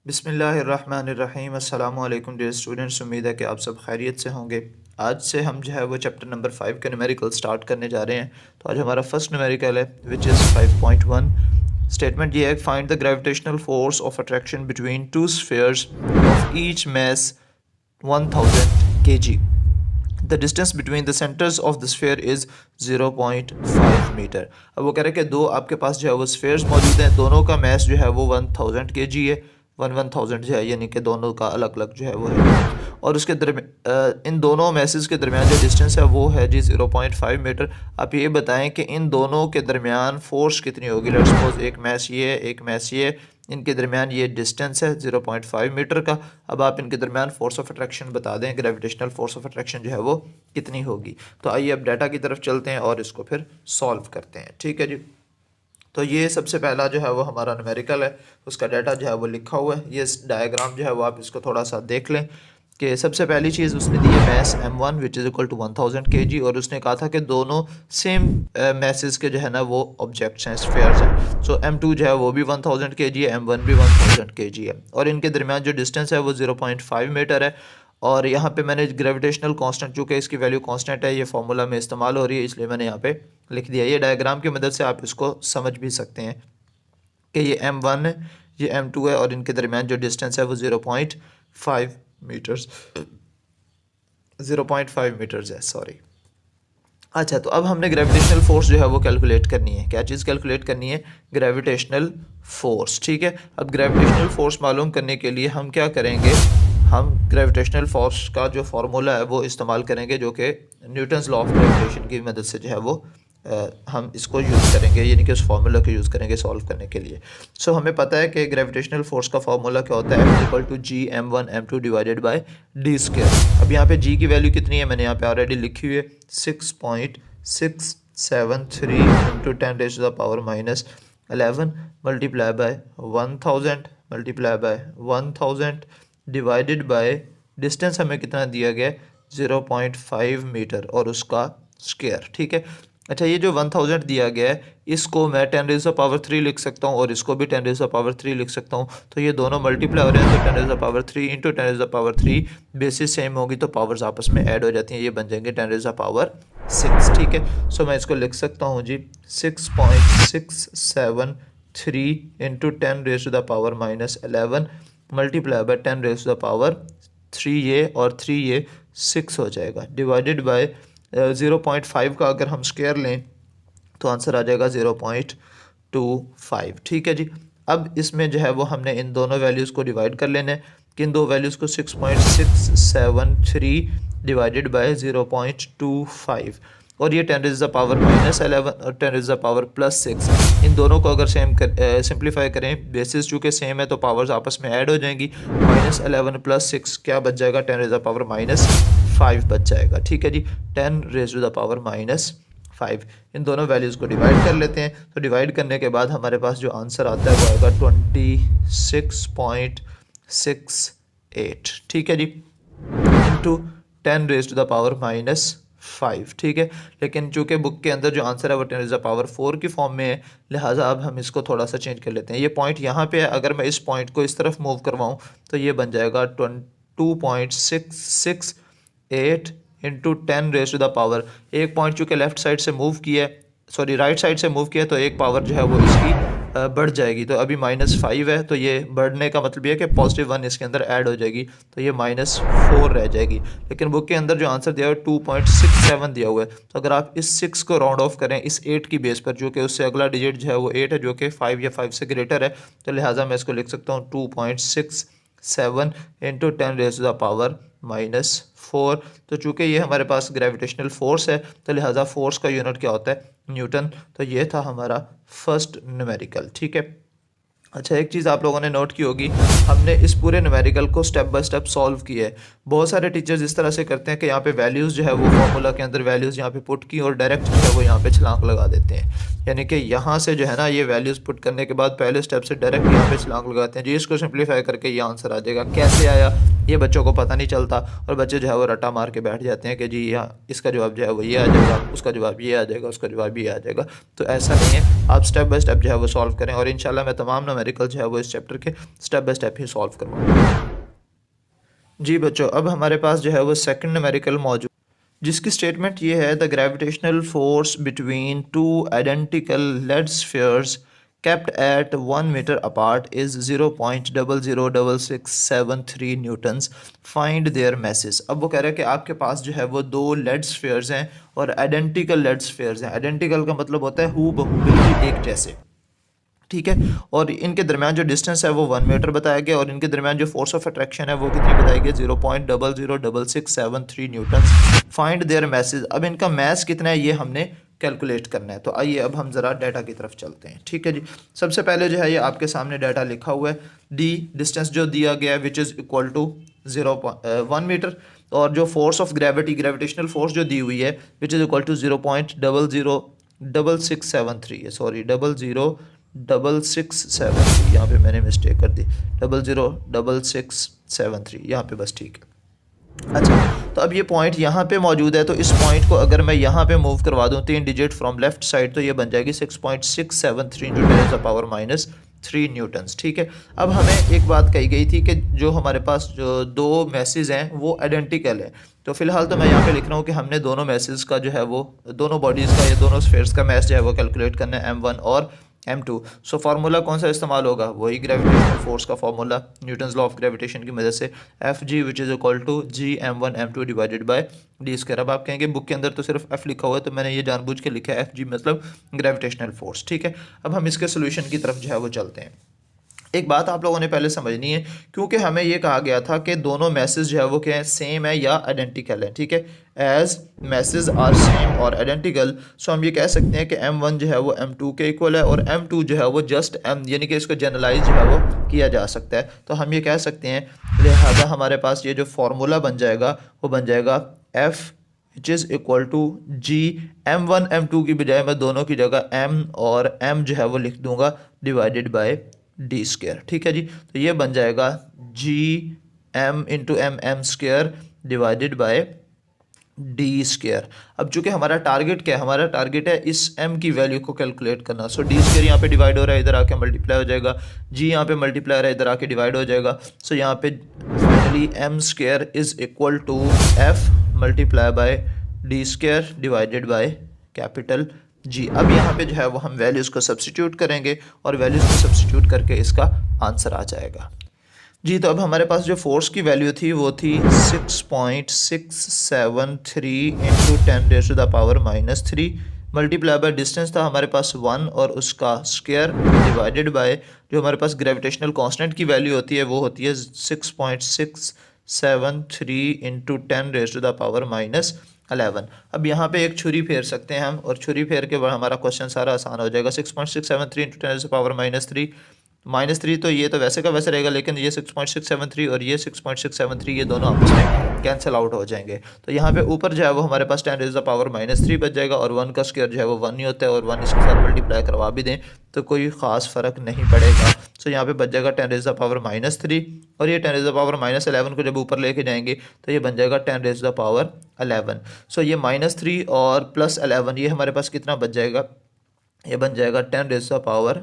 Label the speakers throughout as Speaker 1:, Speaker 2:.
Speaker 1: बिस्मिल्लाहिर्रहमानिर्रहीम अस्सलामु अलैकुम डियर स्टूडेंट्स। उम्मीद है कि आप सब खैरियत से होंगे। आज से हम जो है वो चैप्टर नंबर 5 के न्यूमेरिकल स्टार्ट करने जा रहे हैं। तो आज हमारा फर्स्ट न्यूमेरिकल है विच इज़ 5.1। स्टेटमेंट ये है, find the gravitational force of attraction between two spheres of each mass 1000 kg। The distance between the centres of the sphere is 0.5 metre. अब वो कह रहे हैं कि दो आपके पास जो है वो स्फीयर्स मौजूद हैं, दोनों का मैस जो है वो 1000 kg है। 1000 जो है यानी कि दोनों का अलग अलग जो है वो है, और उसके इन दोनों मैसेज के दरमियान जो डिस्टेंस है वो है जी 0.5 मीटर। आप ये बताएं कि इन दोनों के दरमियान फोर्स कितनी होगी। लेट्स सपोज एक मैस ये एक मैस ये, इनके दरमियान ये डिस्टेंस है 0.5 मीटर का। अब आप इनके दरमियान फोर्स ऑफ अट्रैक्शन बता दें, ग्रेविटेशनल फोर्स ऑफ अट्रैक्शन जो है वो कितनी होगी। तो आइए अब डाटा की तरफ चलते हैं और इसको फिर सॉल्व करते हैं। ठीक है जी। तो ये सबसे पहला जो है वो हमारा न्यूमेरिकल है, उसका डाटा जो है वो लिखा हुआ है। ये डायग्राम जो है वो आप इसको थोड़ा सा देख लें कि सबसे पहली चीज़ उसने दी है mass m1 which is equal to 1000 kg, और उसने कहा था कि दोनों सेम मैसेज के जो है ना वो ऑब्जेक्ट्स हैं, स्फीयर्स हैं। सो m2 जो है वो भी 1000 kg है, m1 भी 1000 kg है, और इनके दरमियान जो डिस्टेंस है वो 0.5 मीटर है। और यहाँ पे मैंने ग्रेविटेशनल कांस्टेंट, चूँकि इसकी वैल्यू कांस्टेंट है, ये फार्मूला में इस्तेमाल हो रही है, इसलिए मैंने यहाँ पे लिख दिया। ये डायग्राम की मदद से आप इसको समझ भी सकते हैं कि ये m1 है, ये m2 है, और इनके दरमियान जो डिस्टेंस है वो 0.5 मीटर्स 0.5 मीटर्स है, सॉरी। अच्छा, तो अब हमने ग्रेविटेशनल फोर्स जो है वो कैलकुलेट करनी है। क्या चीज़ कैलकुलेट करनी है? Gravitational force. ठीक है। अब ग्रेविटेशनल फोर्स मालूम करने के लिए हम क्या करेंगे, हम ग्रेविटेशनल फोर्स का जो फार्मूला है वो इस्तेमाल करेंगे, जो कि न्यूटन्स लॉ ऑफ ग्रेविटेशन की मदद से जो है वो हम इसको यूज़ करेंगे, यानी कि उस फार्मूला को यूज़ करेंगे सॉल्व करने के लिए। सो हमें पता है कि ग्रेविटेशनल फोर्स का फार्मूला क्या होता है, F=g(m1m2) divided by d square. अब यहाँ पे g की वैल्यू कितनी है, मैंने यहाँ पे ऑलरेडी लिखी हुई है 6.673 into 10⁻⁻11 multiply by 1000 multiply by 1000 divided by distance हमें कितना दिया गया है 0.5 मीटर और उसका स्क्वायर। ठीक है। अच्छा, ये जो 1000 दिया गया है इसको मैं 10⁻³ लिख सकता हूँ और इसको भी 10⁻³ लिख सकता हूँ। तो ये दोनों मल्टीप्लाई हो रहे हैं, तो 10⁻³ इंटू 10⁻³ बेसिस सेम होगी तो पावर्स आपस में ऐड हो जाती हैं, ये बन जाएंगे 10⁻6। ठीक है। सो मैं इसको लिख सकता हूँ जी 6.673 इंटू 10⁻⁻11 मल्टीप्लाई बाय 10⁻³ ये और 3 ये 6 हो जाएगा, डिवाइडेड बाय 0.5 का अगर हम स्क्वायर लें तो आंसर आ जाएगा 0.25। ठीक है जी। अब इसमें जो है वो हमने इन दोनों वैल्यूज़ को डिवाइड कर लेना है। किन दो वैल्यूज़ को? 6.673 डिवाइडेड बाय 0.25, और ये 10⁻⁻11 और 10⁻+6, इन दोनों को अगर सिंप्लीफाई करें, बेसिस चूँकि सेम है तो पावर्स आपस में ऐड हो जाएंगी। -11 + 6 क्या बच जाएगा? 10⁻⁻5 बच जाएगा। ठीक है जी। 10⁻⁻5। इन दोनों वैल्यूज़ को डिवाइड कर लेते हैं। तो डिवाइड करने के बाद हमारे पास जो आंसर आता है वो आएगा 26.68। ठीक है जी, इंटू 10⁻⁻5। ठीक है। लेकिन चूँकि बुक के अंदर जो आंसर है वो 10⁻⁴ की फॉर्म में है, लिहाजा अब हम इसको थोड़ा सा चेंज कर लेते हैं। ये पॉइंट यहाँ पे है, अगर मैं इस पॉइंट को इस तरफ मूव करवाऊँ तो ये बन जाएगा 2.668 इंटू 10⁻⁻। एक पॉइंट चूँकि लेफ्ट साइड से मूव किया है, सॉरी राइट साइड से मूव किया है, तो एक पावर जो है वो इसकी बढ़ जाएगी। तो अभी -5 है, तो ये बढ़ने का मतलब ये है कि +1 इसके अंदर ऐड हो जाएगी, तो ये -4 रह जाएगी। लेकिन बुक के अंदर जो आंसर दिया हुआ है 2.67 दिया हुआ है, तो अगर आप इस 6 को राउंड ऑफ करें इस 8 की बेस पर, जो कि उससे अगला डिजिट जो है वो 8 है, जो कि 5 या 5 से ग्रेटर है, तो लिहाजा मैं इसको लिख सकता हूँ 2.67 इंटू 10⁻⁻4। तो चूँकि ये हमारे पास ग्रेविटेशनल फोर्स है तो लिहाजा फोर्स का यूनिट क्या होता है? न्यूटन। तो ये था हमारा फर्स्ट न्यूमेरिकल। ठीक है। अच्छा, एक चीज़ आप लोगों ने नोट की होगी, हमने इस पूरे न्यूमेरिकल को स्टेप बाय स्टेप सॉल्व किया है। बहुत सारे टीचर्स इस तरह से करते हैं कि यहाँ पे वैल्यूज़ जो है वो फार्मूला के अंदर वैल्यूज़ यहाँ पे पुट की और डायरेक्ट जो है वो यहाँ पे छलांग लगा देते हैं, यानी कि यहाँ से जो है ना ये वैल्यूज़ पुट करने के बाद पहले स्टेप से डायरेक्ट यहाँ पे छलांग लगाते हैं जी। इसको सिंप्लीफाई करके ये आंसर आ जाएगा। कैसे आया ये बच्चों को पता नहीं चलता, और बच्चे जो है वो रट्टा मार के बैठ जाते हैं कि जी यहाँ इसका जवाब जो है वो ये आ जाएगा, उसका जवाब ये आ जाएगा, उसका जवाब ये आ जाएगा। तो ऐसा नहीं है, आप स्टेप बाय स्टेप जो है वो सॉल्व करें, और इंशाल्लाह मैं तमाम न्यूमेरिकल जो है वो इस चैप्टर के step by step he solve करवाऊंगा। जी बच्चों, अब हमारे पास जो है वो सेकंड न्यूमेरिकल मौजूद, जिसकी स्टेटमेंट ये है, the gravitational force between two identical lead spheres kept at 1 meter apart is 0.006673 newtons, find their masses। अब वो कह रहा है कि आपके पास जो है वो दो लेड स्फीयर्स हैं और आइडेंटिकल लेड स्फीयर्स हैं। आइडेंटिकल का मतलब होता है हू बहू, बिल्कुल एक जैसे, ठीक है। और इनके दरमियान जो डिस्टेंस है वो 1 मीटर बताया गया और इनके दरमियान जो फोर्स ऑफ अट्रैक्शन है वो कितनी बताई गई, 0.006673 न्यूटन्स, फाइंड देयर मैसेज। अब इनका मैस कितना है ये हमने कैलकुलेट करना है। तो आइए अब हम ज़रा डाटा की तरफ चलते हैं, ठीक है जी। सबसे पहले जो है ये आपके सामने डाटा लिखा हुआ है, डी डिस्टेंस जो दिया गया है which is equal to 1 metre, और जो force of gravity, gravitational force जो दी हुई है विच इज़ इक्वल टू 0.006673 है, सॉरी 006673, यहाँ पे मैंने मिस्टेक कर दी, 006673 यहाँ पे बस, ठीक है। अच्छा, तो अब ये पॉइंट यहाँ पे मौजूद है, तो इस पॉइंट को अगर मैं यहाँ पे मूव करवा दूँ 3 डिजिट फ्रॉम लेफ्ट साइड, तो ये बन जाएगी 6.673 × 10⁻³ न्यूटन्स, ठीक है। अब हमें एक बात कही गई थी कि जो हमारे पास जो दो मैसेज हैं वो आइडेंटिकल है, तो फिलहाल तो मैं यहाँ पे लिख रहा हूँ कि हमने दोनों मैसेज का जो है वो, दोनों बॉडीज़ का या दोनों स्फीयर्स का मैस जो है वो कैलकुलेट करना है, m1 और m2। सो फार्मूला कौन सा इस्तेमाल होगा, वही ग्रेविटेशनल फोर्स का formula, Newton's law of gravitation की मदद से, Fg which is equal to G_m1 m2 divided by d²। अब आप कहेंगे बुक के अंदर तो सिर्फ F लिखा हुआ है, तो मैंने ये जानबूझ के लिखा है Fg मतलब ग्रेविटेशनल फोर्स, ठीक है। अब हम इसके सोल्यूशन की तरफ जो है वो चलते हैं। एक बात आप लोगों ने पहले समझनी है, क्योंकि हमें ये कहा गया था कि दोनों मैसेज जो है वो क्या है, सेम है या आइडेंटिकल है, ठीक है। एज मैसेज आर सेम और आइडेंटिकल, सो हम ये कह सकते हैं कि m1 जो है वो m2 के इक्वल है और m2 जो है वो जस्ट m, यानी कि इसको जनरलाइज जो है वो किया जा सकता है। तो हम ये कह सकते हैं, लिहाजा हमारे पास ये जो फार्मूला बन जाएगा वो बन जाएगा F which is equal to G m1 m2 की बजाय मैं दोनों की जगह m और m जो है वो लिख दूंगा डिवाइडेड बाय d², ठीक है जी। तो ये बन जाएगा G_m × m² divided by d²। अब चूंकि हमारा टारगेट क्या है, हमारा टारगेट है इस m की वैल्यू को कैलकुलेट करना। सो d² यहाँ पे डिवाइड हो रहा है, इधर आके मल्टीप्लाई हो जाएगा, g यहाँ पे मल्टीप्लाई हो रहा है, इधर आके डिवाइड हो जाएगा। सो यहाँ पे finally m² is equal to f multiply by d² divided by capital G. अब यहाँ पे जो है वो हम वैल्यूज़ को सब्स्टिट्यूट करेंगे और वैल्यूज़ को सब्स्टिट्यूट करके इसका आंसर आ जाएगा जी। तो अब हमारे पास जो फोर्स की वैल्यू थी वो थी 6.673 × 10⁻³ मल्टीप्लाई बाय डिस्टेंस था हमारे पास 1 और उसका स्क्वायर डिवाइडेड बाय जो हमारे पास ग्रेविटेशनल कांस्टेंट की वैल्यू होती है वो होती है 6.673 × 10⁻11। अब यहाँ पे एक छुरी फेर सकते हैं हम, और छुरी फेर के बाद हमारा क्वेश्चन सारा आसान हो जाएगा। 6.673 × 10⁻³ -3 तो ये तो वैसे का वैसे रहेगा, लेकिन ये 6.673 और ये 6.673 ये दोनों आपस में कैंसिल आउट हो जाएंगे। तो यहाँ पे ऊपर जो है वो हमारे पास 10⁻³ बच जाएगा और 1 का स्क्वायर जो है वो 1 ही होता है, और 1 इसके साथ मल्टीप्लाई करवा भी दें तो कोई ख़ास फ़र्क नहीं पड़ेगा। सो यहाँ पे बच जाएगा 10⁻³ और ये 10⁻11 को जब ऊपर लेके जाएंगे तो ये बन जाएगा 10⁻11। सो ये -3 और +11 ये हमारे पास कितना बच जाएगा, ये बन जाएगा 10⁸,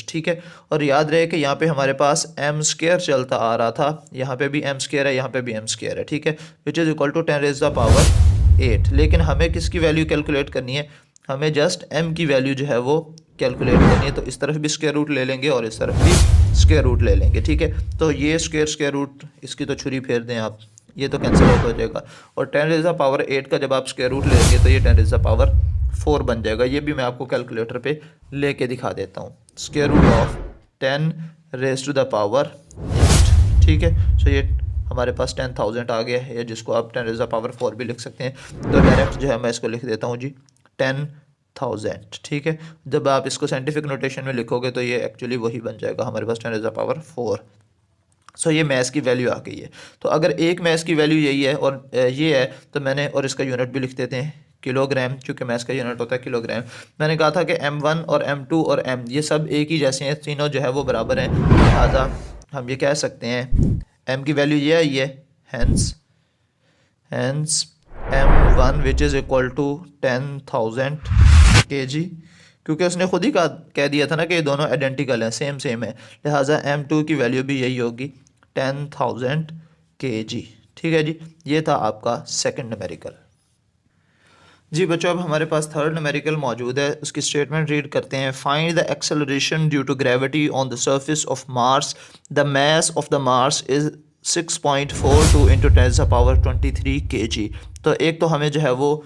Speaker 1: ठीक है। और याद रहे कि यहाँ पे हमारे पास m² चलता आ रहा था, यहाँ पे भी m² है, यहाँ पे भी m² है, ठीक है, विच इज़ इक्वल टू 10⁸। लेकिन हमें किसकी वैल्यू कैलकुलेट करनी है, हमें जस्ट m की वैल्यू जो है वो कैलकुलेट करनी है। तो इस तरफ भी स्क्वायर रूट ले लेंगे और इस तरफ भी स्क्वायर रूट ले लेंगे, ठीक है। तो ये स्क्वायर रूट इसकी तो छुरी फेर दें आप, ये तो कैंसिल आउट हो जाएगा, और 10⁸ का जब आप स्क्वायर रूट लेंगे तो ये 10⁴ बन जाएगा। ये भी मैं आपको कैलकुलेटर पे लेके दिखा देता हूँ, स्क्वायर रूट ऑफ 10⁻8, ठीक है। सो ये हमारे पास 10,000 आ गया है, जिसको आप 10⁻4 भी लिख सकते हैं। तो डायरेक्ट जो है मैं इसको लिख देता हूँ जी 10,000, ठीक है। जब आप इसको साइंटिफिक नोटेशन में लिखोगे तो ये एक्चुअली वही बन जाएगा हमारे पास 10⁻4। सो ये मैथ्स की वैल्यू आ गई है। तो अगर एक मैथ्स की वैल्यू यही है और ये है तो मैंने, और इसका यूनिट भी लिख देते हैं किलोग्राम, क्योंकि मैथ्स का यूनिट होता है किलोग्राम। मैंने कहा था कि m1 और m2 और m ये सब एक ही जैसे हैं, तीनों जो है वो बराबर हैं, लिहाजा हम ये कह सकते हैं m की वैल्यू ये आई है, hence m1 which is equal to 10,000 kg क्योंकि उसने खुद ही कह दिया था ना कि ये दोनों आइडेंटिकल हैं, सेम सेम है, लिहाजा M2 की वैल्यू भी यही होगी 10,000 kg। ठीक है जी, ये था आपका सेकंड न्यूमेरिकल। जी बच्चों, अब हमारे पास थर्ड न्यूमेरिकल मौजूद है, उसकी स्टेटमेंट रीड करते हैं। Find the acceleration due to gravity on the surface of Mars, the mass of the Mars is 6.42 into 10⁻23 kg। तो एक तो हमें जो है वो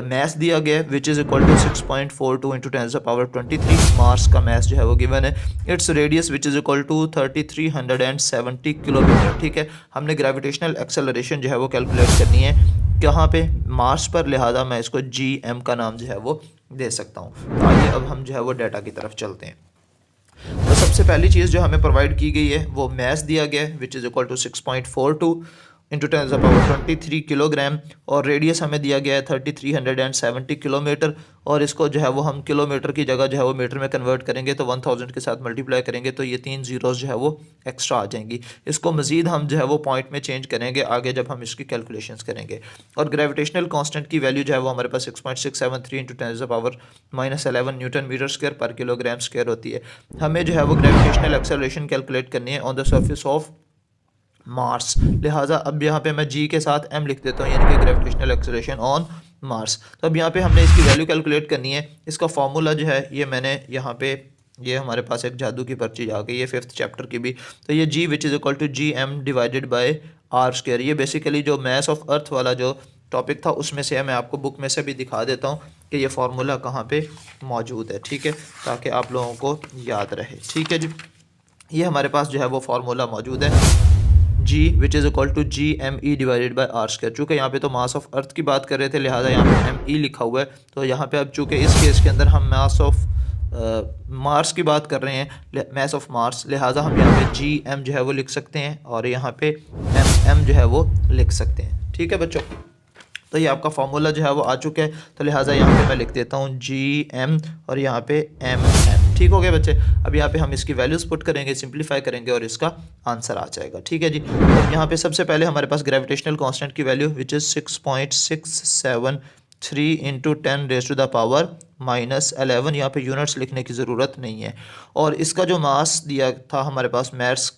Speaker 1: मैस दिया गया है which is equal to 6.42 into 10⁻23। Mars का मैस जो है वो गिवन है। Its radius which is equal to 3370 kilometre. ठीक है, हमने ग्रेविटेशनल एक्सेलरेशन जो है वो कैलकुलेट करनी है कहाँ पे, मार्स पर, लिहाजा मैं इसको GM का नाम जो है वो दे सकता हूँ। आइए अब हम जो है वो डाटा की तरफ चलते हैं। तो सबसे पहली चीज़ जो हमें प्रोवाइड की गई है वो मैस दिया गया है which is equal to 6.42 into 10⁻23 kilogram, और रेडियस हमें दिया गया है 3370 किलोमीटर, और इसको जो है वो हम किलोमीटर की जगह जो है वो मीटर में कन्वर्ट करेंगे तो 1000 के साथ मल्टीप्लाई करेंगे तो ये 3 ज़ीरोज़ जो है वो एक्स्ट्रा आ जाएंगी। इसको मज़ीद हम जो है वो पॉइंट में चेंज करेंगे आगे जब हम इसकी कैलकुलेशंस करेंगे। और ग्रेविटेशनल कांस्टेंट की वैल्यू जो है वो हमारे पास 6.673 इंटू 10⁻11 न्यूटन मीटर स्क्वायर पर किलोग्राम स्क्वायर होती है। हमें जो है वो ग्रेविटेशनल एक्सेलरेशन कैलकुलेट करनी है on the surface of Mars, लिहाजा अब यहाँ पे मैं G के साथ M लिख देता हूँ, यानी कि ग्रेविटेशनल एक्सेलरेशन ऑन मार्स। तो अब यहाँ पे हमने इसकी वैल्यू कैलकुलेट करनी है। इसका फार्मूला जो है ये मैंने यहाँ पे, ये हमारे पास एक जादू की पर्ची आ गई है 5th चैप्टर की भी। तो ये G which is equal to GM divided by R²। ये बेसिकली जो मैस ऑफ अर्थ वाला जो टॉपिक था उसमें से है, मैं आपको बुक में से भी दिखा देता हूँ कि ये फार्मूला कहाँ पे मौजूद है। ठीक है, ताकि आप लोगों को याद रहे। ठीक है जी, ये हमारे पास जो है वो फार्मूला मौजूद है, G which is equal to GME divided by R²। चूँकि यहाँ पे तो मास ऑफ अर्थ की बात कर रहे थे, लिहाजा यहाँ पे ME लिखा हुआ है। तो यहाँ पे अब चूँकि इस केस के अंदर हम मास ऑफ मार्स की बात कर रहे हैं, मास ऑफ मार्स, लिहाजा हम यहाँ पे GM जो है वो लिख सकते हैं और यहाँ पे MM जो है वो लिख सकते हैं। ठीक है बच्चों, तो ये आपका फार्मूला जो है वो आ चुका है। तो लिहाजा यहाँ पे मैं लिख देता हूँ GM और यहाँ पे MM। ठीक हो गया बच्चे, अब यहाँ पे हम इसकी वैल्यूज़ पुट करेंगे, सिंप्लीफाई करेंगे और इसका आंसर आ जाएगा। ठीक है जी, अब यहाँ पे सबसे पहले हमारे पास ग्रेविटेशनल कांस्टेंट की वैल्यू विच इज़ 6.673 इंटू 10⁻⁻11। यहाँ पे यूनिट्स लिखने की ज़रूरत नहीं है। और इसका जो मास दिया था हमारे पास, मार्स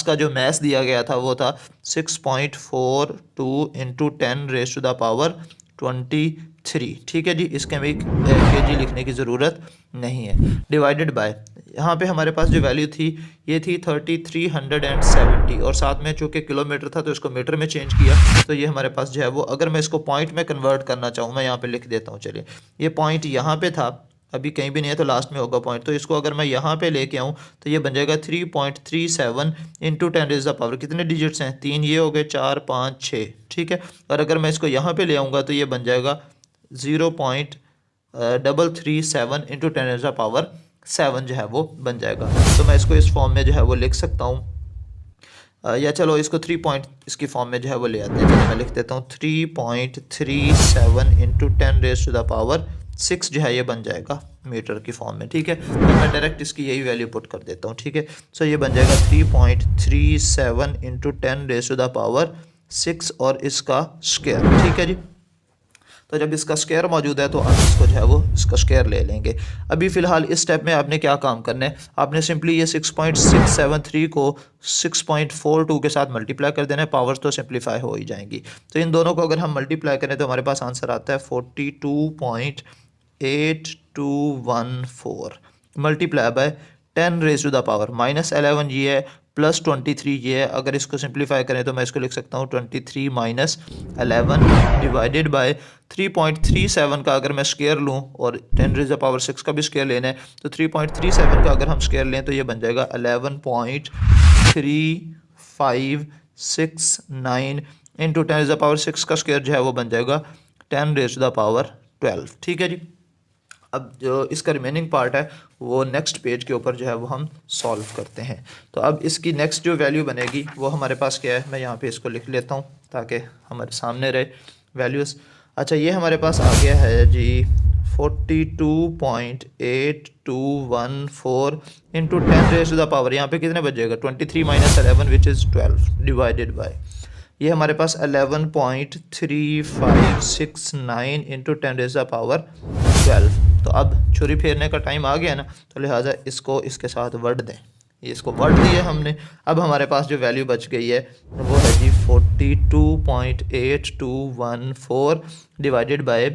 Speaker 1: का जो मैस दिया गया था वो था 6.42 इंटू 10⁻23। ठीक है जी, इसके में kg लिखने की ज़रूरत नहीं है। डिवाइडेड बाय, यहाँ पे हमारे पास जो वैल्यू थी ये थी 3370, और साथ में चूँकि किलोमीटर था तो इसको मीटर में चेंज किया, तो ये हमारे पास जो है वो, अगर मैं इसको पॉइंट में कन्वर्ट करना चाहूँ, मैं यहाँ पे लिख देता हूँ। चलिए, ये पॉइंट यहाँ पे था, अभी कहीं भी नहीं है तो लास्ट में होगा पॉइंट, तो इसको अगर मैं यहाँ पे लेके आऊँ तो ये बन जाएगा 3.37 इंटू 10⁻, कितने डिजिट्स हैं, 3 ये हो गए, 4 5 6। ठीक है, और अगर मैं इसको यहाँ पे ले आऊँगा तो ये बन जाएगा 0.337 इंटू 10⁻7 जो है वो बन जाएगा। तो मैं इसको इस फॉर्म में जो है वो लिख सकता हूँ, या चलो इसको 3 पॉइंट इसकी फॉर्म में जो है वो ले आते हैं। चलो मैं लिख देता हूँ 3.37 इंटू 10⁻6 जो है ये बन जाएगा मीटर की फॉर्म में। ठीक है, तो मैं डायरेक्ट इसकी यही वैल्यू पुट कर देता हूँ। ठीक है, सो ये बन जाएगा 3.37 इंटू 10⁻6 और इसका स्क्वायर। ठीक है जी, तो जब इसका स्क्वायर मौजूद है तो हम इसको जो है वो इसका स्क्वायर ले लेंगे। अभी फ़िलहाल इस स्टेप में आपने क्या काम करना है, आपने सिंपली ये 6.673 को 6.42 के साथ मल्टीप्लाई कर देना है, पावर्स तो सिंप्लीफाई हो ही जाएंगी। तो इन दोनों को अगर हम मल्टीप्लाई करें तो हमारे पास आंसर आता है 42.8214 मल्टीप्लाई बाय 10⁻⁻11 ये है, प्लस 23 ये है। अगर इसको सिंप्लीफाई करें तो मैं इसको लिख सकता हूँ 23 माइनस 11 डिवाइडेड बाय 3.37 का अगर मैं स्क्वायर लूँ और 10⁻6 का भी स्क्वायर लेना है तो 3.37 का अगर हम स्क्वायर लें तो ये बन जाएगा 11.3569 इंटू 10⁻6 का स्क्वायर जो है वो बन जाएगा 10⁻12। ठीक है जी, अब जो इसका रिमेनिंग पार्ट है वो नेक्स्ट पेज के ऊपर जो है वो हम सॉल्व करते हैं। तो अब इसकी नेक्स्ट जो वैल्यू बनेगी वो हमारे पास क्या है, मैं यहाँ पे इसको लिख लेता हूँ ताकि हमारे सामने रहे वैल्यूज़। अच्छा, ये हमारे पास आ गया है जी 42.8214 इंटू 10⁻, यहाँ पे कितने बचेगा 23 minus 11 which is 12 divided by, ये हमारे पास 11.3569 इंटू 10⁻12। तो तो अब छुरी फेरने का टाइम आ गया ना, तो लिहाजा इसको इसके साथ वर्ड दें। ये इसको वर्ड दिए हमने। अब हमारे पास जो वैल्यू बच गई है वो है जी 42.8214 डिवाइडेड बाय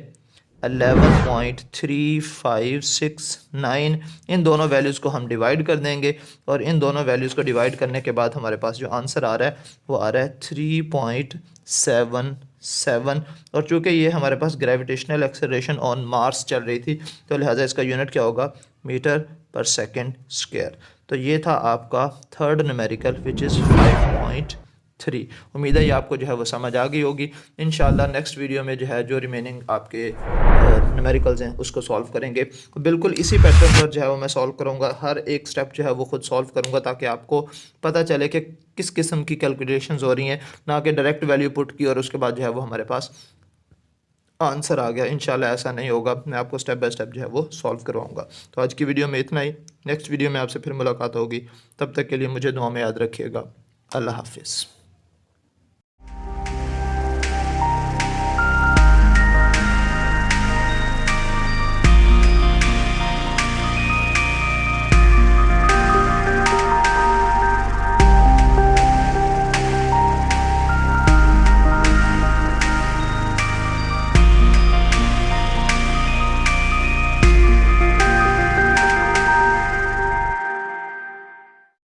Speaker 1: 11.3569। इन दोनों वैल्यूज़ को हम डिवाइड कर देंगे और इन दोनों वैल्यूज़ को डिवाइड करने के बाद हमारे पास जो आंसर आ रहा है वो आ रहा है 3.77। और चूँकि ये हमारे पास ग्रेविटेशनल एक्सेलरेशन ऑन मार्स चल रही थी तो लिहाजा इसका यूनिट क्या होगा, मीटर पर सेकेंड स्क्वायर। तो ये था आपका थर्ड न्यूमेरिकल विच इज़ 5.3। उम्मीद है ये आपको जो है वो समझ आ गई होगी। इंशाल्लाह नेक्स्ट वीडियो में जो है जो रिमेनिंग आपके न्यूमेरिकल्स हैं उसको सॉल्व करेंगे। बिल्कुल इसी पैटर्न पर जो है वो मैं सॉल्व करूँगा, हर एक स्टेप जो है वो खुद सॉल्व करूँगा ताकि आपको पता चले कि किस किस्म की कैलकुलेशंस हो रही हैं, ना कि डायरेक्ट वैल्यू पुट की और उसके बाद जो है वो हमारे पास आंसर आ गया। इंशाल्लाह ऐसा नहीं होगा, मैं आपको स्टेप बाय स्टेप जो है वो सॉल्व करवाऊंगा। तो आज की वीडियो में इतना ही, नेक्स्ट वीडियो में आपसे फिर मुलाकात होगी। तब तक के लिए मुझे दुआ में याद रखिएगा। अल्लाह हाफिज़।